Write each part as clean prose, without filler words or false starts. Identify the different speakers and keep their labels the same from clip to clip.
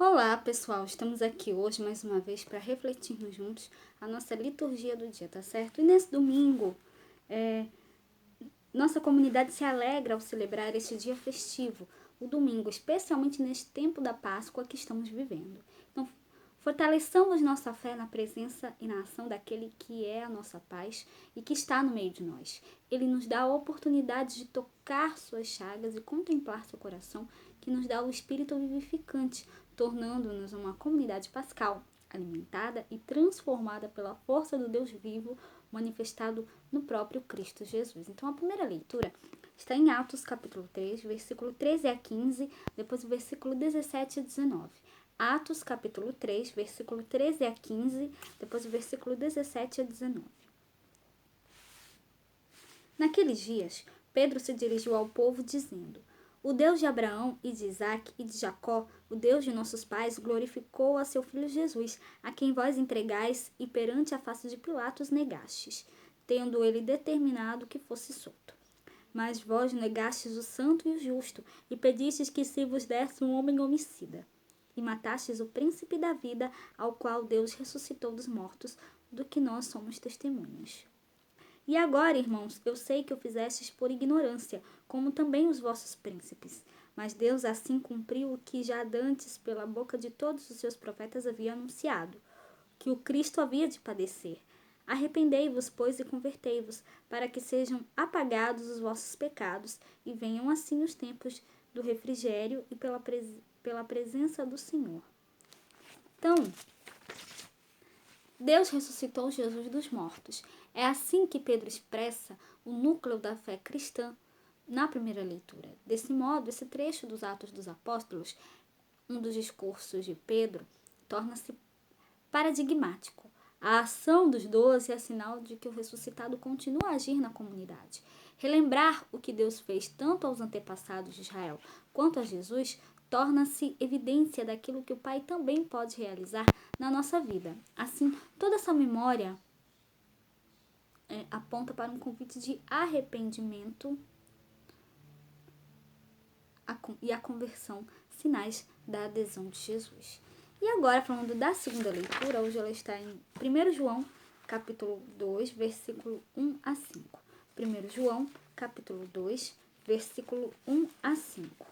Speaker 1: Olá, pessoal! Estamos aqui hoje mais uma vez para refletirmos juntos a nossa liturgia do dia, tá certo? E nesse domingo, nossa comunidade se alegra ao celebrar este dia festivo, o domingo, especialmente neste tempo da Páscoa que estamos vivendo. Então, fortaleçamos nossa fé na presença e na ação daquele que é a nossa paz e que está no meio de nós. Ele nos dá a oportunidade de tocar suas chagas e contemplar seu coração, que nos dá o Espírito vivificante, tornando-nos uma comunidade pascal, alimentada e transformada pela força do Deus vivo, manifestado no próprio Cristo Jesus. Então, a primeira leitura está em Atos capítulo 3, versículo 13 a 15, depois o versículo 17 a 19. Atos capítulo 3, versículo 13 a 15, depois o versículo 17 a 19. Naqueles dias, Pedro se dirigiu ao povo dizendo: O Deus de Abraão e de Isaque e de Jacó, o Deus de nossos pais, glorificou a seu filho Jesus, a quem vós entregais e perante a face de Pilatos negastes, tendo ele determinado que fosse solto. Mas vós negastes o santo e o justo, e pedistes que se vos desse um homem homicida. E matastes o príncipe da vida, ao qual Deus ressuscitou dos mortos, do que nós somos testemunhas. E agora, irmãos, eu sei que o fizestes por ignorância, como também os vossos príncipes. Mas Deus assim cumpriu o que já dantes pela boca de todos os seus profetas havia anunciado, que o Cristo havia de padecer. Arrependei-vos, pois, e convertei-vos, para que sejam apagados os vossos pecados, e venham assim os tempos do refrigério e pela presença do Senhor. Então, Deus ressuscitou Jesus dos mortos. É assim que Pedro expressa o núcleo da fé cristã na primeira leitura. Desse modo, esse trecho dos Atos dos Apóstolos, um dos discursos de Pedro, torna-se paradigmático. A ação dos 12 é sinal de que o ressuscitado continua a agir na comunidade. Relembrar o que Deus fez tanto aos antepassados de Israel quanto a Jesus torna-se evidência daquilo que o Pai também pode realizar na nossa vida. Assim, toda essa memória aponta para um convite de arrependimento e a conversão, sinais da adesão de Jesus. E agora, falando da segunda leitura, hoje ela está em 1 João, capítulo 2, versículo 1 a 5. 1 João, capítulo 2, versículo 1 a 5.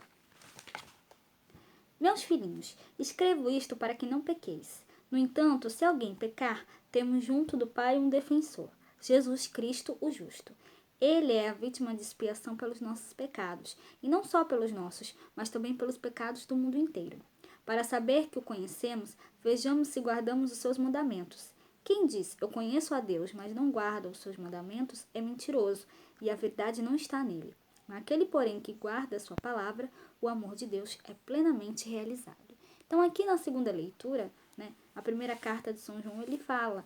Speaker 1: Meus filhinhos, escrevo isto para que não pequeis. No entanto, se alguém pecar, temos junto do Pai um defensor, Jesus Cristo, o justo. Ele é a vítima de expiação pelos nossos pecados, e não só pelos nossos, mas também pelos pecados do mundo inteiro. Para saber que o conhecemos, vejamos se guardamos os seus mandamentos. Quem diz, eu conheço a Deus, mas não guarda os seus mandamentos, é mentiroso, e a verdade não está nele. Naquele, porém, que guarda a sua palavra, o amor de Deus é plenamente realizado. Então, aqui na segunda leitura, a primeira carta de São João, ele fala,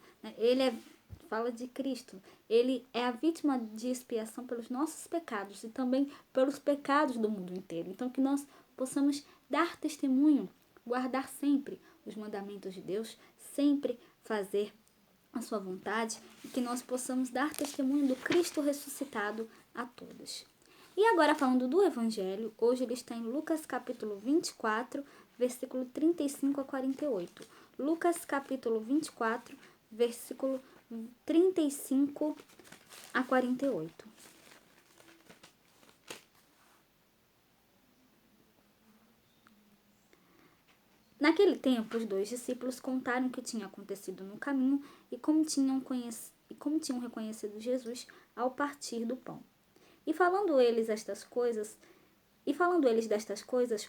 Speaker 1: fala de Cristo. Ele é a vítima de expiação pelos nossos pecados e também pelos pecados do mundo inteiro. Então, que nós possamos dar testemunho, guardar sempre os mandamentos de Deus, sempre fazer a sua vontade e que nós possamos dar testemunho do Cristo ressuscitado a todos. E agora, falando do Evangelho, hoje ele está em Lucas capítulo 24, versículo 35 a 48. Lucas capítulo 24, versículo 35 a 48. Naquele tempo, os 2 discípulos contaram o que tinha acontecido no caminho e como tinham reconhecido Jesus ao partir do pão. E falando eles destas coisas,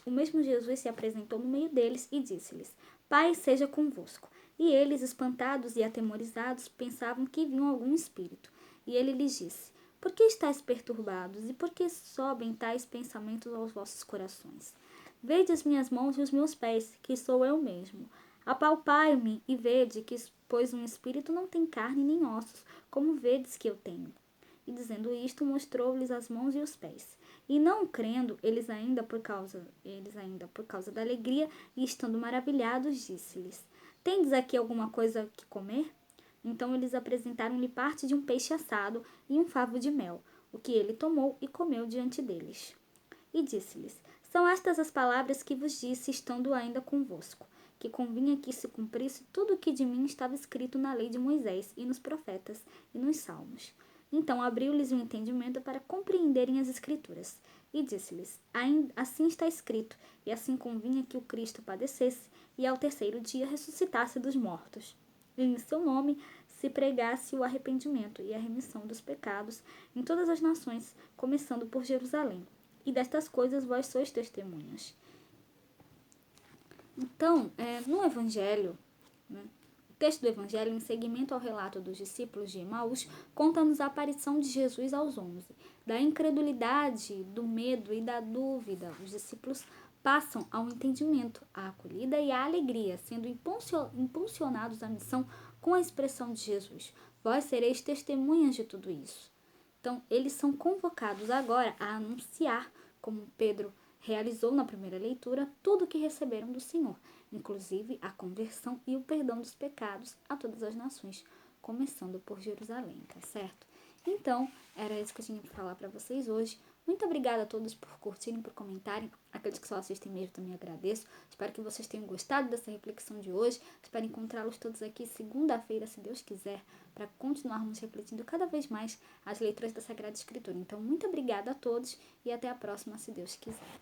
Speaker 1: o mesmo Jesus se apresentou no meio deles e disse-lhes: Pai seja convosco. E eles, espantados e atemorizados, pensavam que viam algum espírito. E ele lhes disse: Por que estáis perturbados? E por que sobem tais pensamentos aos vossos corações? Vede as minhas mãos e os meus pés, que sou eu mesmo. Apalpai-me e vede que, pois um espírito não tem carne nem ossos, como vedes que eu tenho. E dizendo isto, mostrou-lhes as mãos e os pés. E não crendo, eles ainda por causa da alegria e estando maravilhados, disse-lhes: Tendes aqui alguma coisa que comer? Então eles apresentaram-lhe parte de um peixe assado e um favo de mel, o que ele tomou e comeu diante deles. E disse-lhes: São estas as palavras que vos disse, estando ainda convosco, que convinha que se cumprisse tudo o que de mim estava escrito na lei de Moisés, e nos profetas, e nos salmos. Então abriu-lhes o entendimento para compreenderem as Escrituras. E disse-lhes, assim está escrito, e assim convinha que o Cristo padecesse, e ao terceiro dia ressuscitasse dos mortos. E em seu nome se pregasse o arrependimento e a remissão dos pecados em todas as nações, começando por Jerusalém. E destas coisas vós sois testemunhas. Então, no Evangelho, né, o texto do Evangelho, em seguimento ao relato dos discípulos de Emaús, conta-nos a aparição de Jesus aos 11. Da incredulidade, do medo e da dúvida, os discípulos passam ao entendimento, à acolhida e à alegria, sendo impulsionados à missão com a expressão de Jesus. Vós sereis testemunhas de tudo isso. Então, eles são convocados agora a anunciar, como Pedro realizou na primeira leitura, tudo o que receberam do Senhor, inclusive a conversão e o perdão dos pecados a todas as nações, começando por Jerusalém, tá certo? Então, era isso que eu tinha para falar para vocês hoje. Muito obrigada a todos por curtirem, por comentarem. Aqueles que só assistem mesmo também agradeço. Espero que vocês tenham gostado dessa reflexão de hoje. Espero encontrá-los todos aqui segunda-feira, se Deus quiser, para continuarmos refletindo cada vez mais as leituras da Sagrada Escritura. Então, muito obrigada a todos e até a próxima, se Deus quiser.